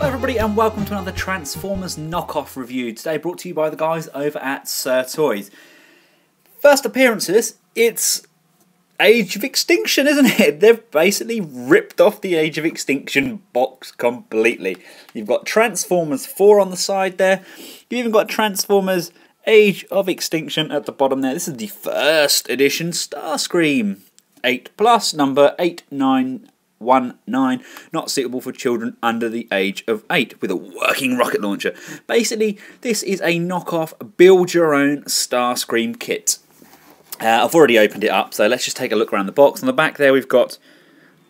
Hello everybody and welcome to another Transformers knockoff review. Today brought to you by the guys over at Sirtoys. First appearances, it's Age of Extinction, isn't it? They've basically ripped off the Age of Extinction box completely. You've got Transformers 4 on the side there. You've even got Transformers Age of Extinction at the bottom there. This is the first edition Starscream 8+, number 8919, not suitable for children under the age of 8, with a working rocket launcher. Basically, this is a knockoff build-your-own Starscream kit. I've already opened it up, so let's just take a look around the box. On the back there, we've got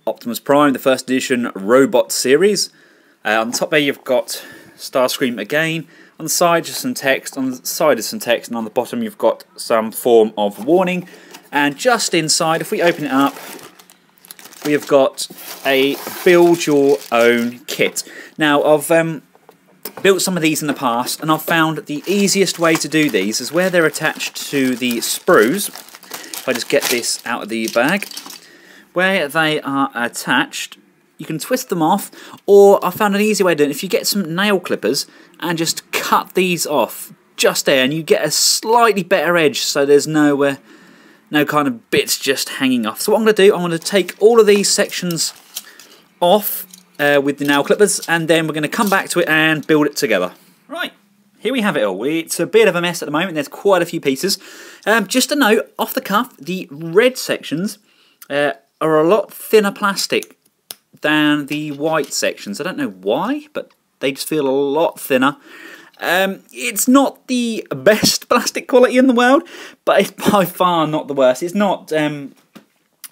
Optimus Prime, the first edition robot series. On the top there, you've got Starscream again. On the side, just some text. On the side is some text, and on the bottom, you've got some form of warning. And just inside, if we open it up, we have got a build-your-own kit. Now, I've built some of these in the past, and I've found the easiest way to do these is where they're attached to the sprues. If I just get this out of the bag, where they are attached, you can twist them off, or I found an easy way of doing it. If you get some nail clippers and just cut these off just there, and you get a slightly better edge, so there's no kind of bits just hanging off. So what I'm going to do, I'm going to take all of these sections off with the nail clippers, and then we're going to come back to it and build it together. Right, here we have it all. It's a bit of a mess at the moment. There's quite a few pieces. Just a note, off the cuff, the red sections are a lot thinner plastic than the white sections. I don't know why, but they just feel a lot thinner. It's not the best plastic quality in the world, but it's by far not the worst. It's not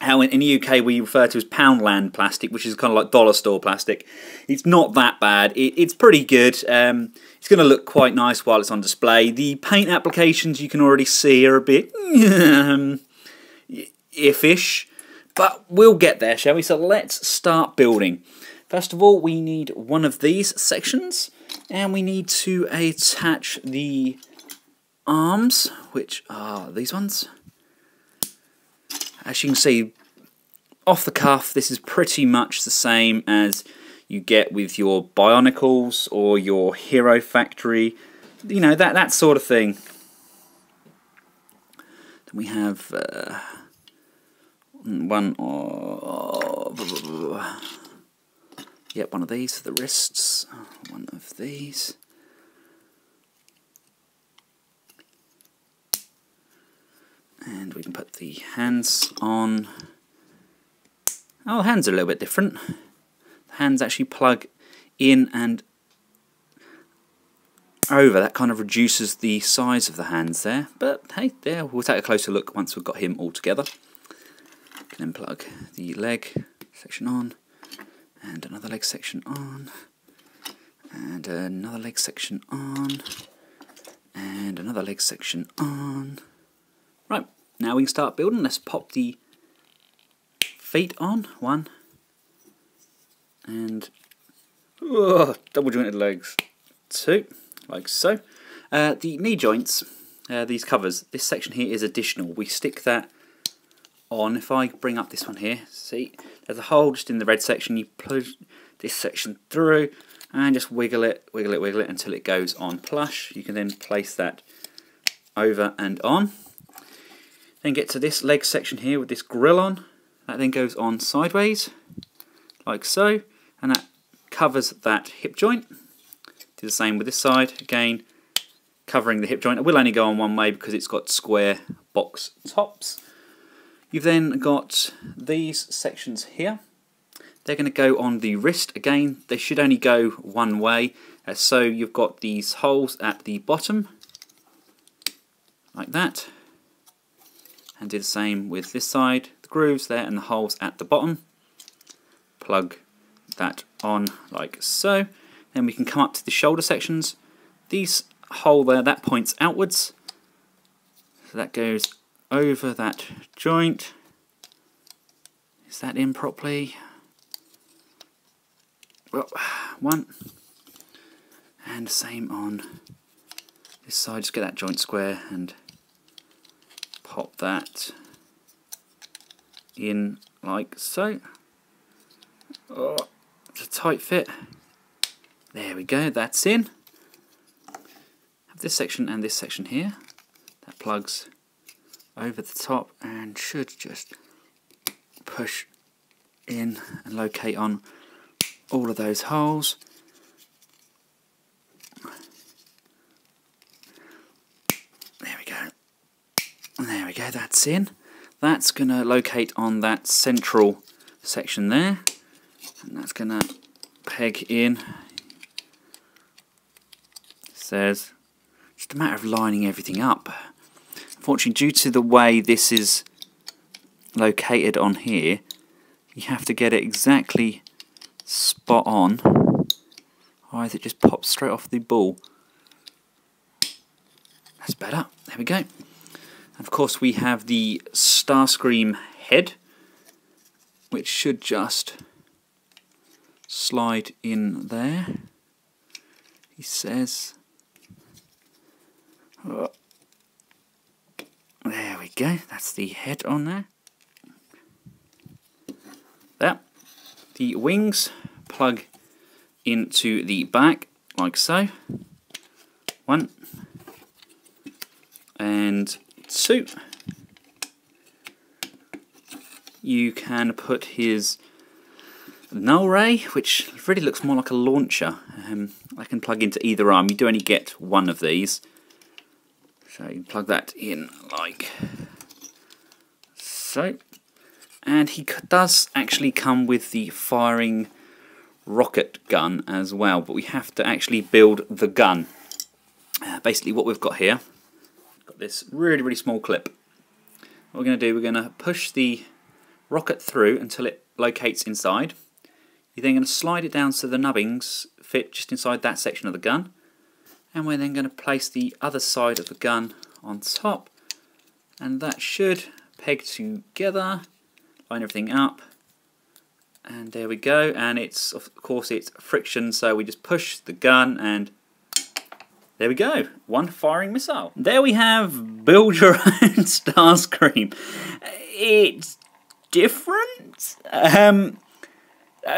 how in the UK we refer to as Poundland plastic, which is kind of like dollar store plastic. It's not that bad. It's pretty good. It's going to look quite nice while it's on display. The paint applications you can already see are a bit iffish, but we'll get there, shall we? So let's start building. First of all, we need one of these sections. And we need to attach the arms, which are these ones. As you can see, off the cuff, this is pretty much the same as you get with your Bionicles or your Hero Factory. You know, that sort of thing. Then we have one of these for the wrists, one of these, and we can put the hands on. Oh, the hands are a little bit different. The hands actually plug in and over. That kind of reduces the size of the hands there, but hey, there, we'll take a closer look once we've got him all together. We can then plug the leg section on, and another leg section on, and another leg section on, and another leg section on. Right, now we can start building. Let's pop the feet on, one, and double jointed legs, two, like so. The knee joints, these covers, this section here is additional. We stick that on. If I bring up this one here, see, there's a hole just in the red section. You push this section through and just wiggle it until it goes on plush. You can then place that over and on. Then get to this leg section here with this grill on. That then goes on sideways, like so, and that covers that hip joint. Do the same with this side, again, covering the hip joint. It will only go on one way because it's got square box tops. You've then got these sections here. They're going to go on the wrist. Again, they should only go one way. So you've got these holes at the bottom, like that. And do the same with this side. The grooves there and the holes at the bottom. Plug that on like so. Then we can come up to the shoulder sections. These hole there, that points outwards. So that goes over that joint. Is that in properly? Well, one. And the same on this side. Just get that joint square and pop that in like so. Oh, it's a tight fit. There we go, that's in. Have this section and this section here. That plugs over the top and should just push in and locate on all of those holes. There we go. There we go, that's in. That's going to locate on that central section there. And that's going to peg in. It says, just a matter of lining everything up. Unfortunately, due to the way this is located on here, you have to get it exactly spot on, otherwise it just pops straight off the ball. That's better. There we go. And of course we have the Starscream head, which should just slide in there. He says, oh, there we go. That's the head on there. There. The wings plug into the back like so. 1 and 2. You can put his null ray, which really looks more like a launcher. I can plug into either arm. You do only get one of these. So you plug that in like so. And he does actually come with the firing rocket gun as well, but we have to actually build the gun. Basically what we've got here, got this really small clip. What we're going to do, we're going to push the rocket through until it locates inside. You're then going to slide it down so the nubbings fit just inside that section of the gun. And we're then going to place the other side of the gun on top. And that should peg together, line everything up. And there we go. And it's, of course, it's friction, so we just push the gun and there we go, one firing missile. There we have build your own Starscream. It's different.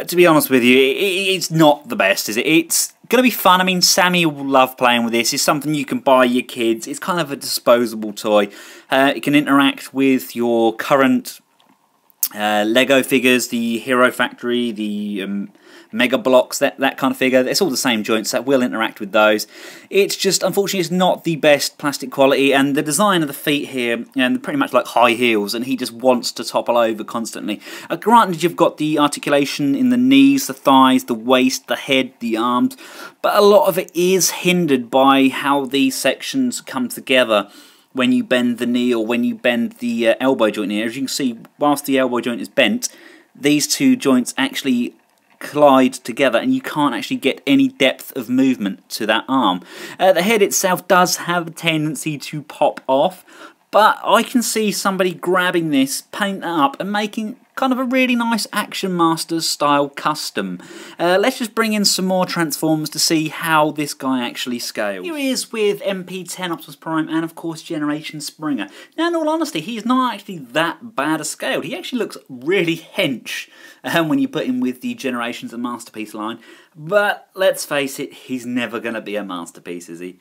To be honest with you, it's not the best, is it? It's going to be fun. I mean, Sammy will love playing with this. It's something you can buy your kids. It's kind of a disposable toy. It can interact with your current Lego figures, the Hero Factory, the Mega Blocks, that kind of figure. It's all the same joints that will interact with those. It's just, unfortunately, it's not the best plastic quality, and the design of the feet here, and pretty much like high heels, and he just wants to topple over constantly. Granted, you've got the articulation in the knees, the thighs, the waist, the head, the arms, but a lot of it is hindered by how these sections come together when you bend the knee or when you bend the elbow joint here. As you can see, whilst the elbow joint is bent, these two joints actually collide together and you can't actually get any depth of movement to that arm. The head itself does have a tendency to pop off, but I can see somebody grabbing this, painting it up and making kind of a really nice Action Masters style custom. Let's just bring in some more Transformers to see how this guy actually scales. Here he is with MP10 Optimus Prime and of course Generation Springer. Now in all honesty, he's not actually that bad a scale. He actually looks really hench when you put him with the Generations and Masterpiece line. But let's face it, he's never going to be a masterpiece, is he?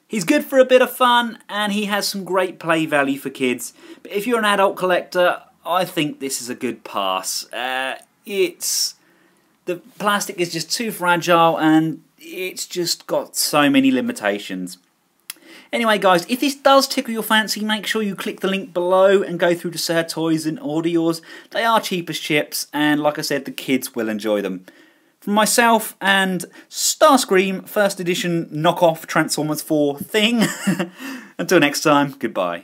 He's good for a bit of fun and he has some great play value for kids. But if you're an adult collector, I think this is a good pass. The plastic is just too fragile and it's just got so many limitations. Anyway guys, if this does tickle your fancy, make sure you click the link below and go through to Sirtoys and order yours. They are cheap as chips and like I said, the kids will enjoy them. From myself and Starscream, first edition knockoff Transformers 4 thing. Until next time, goodbye.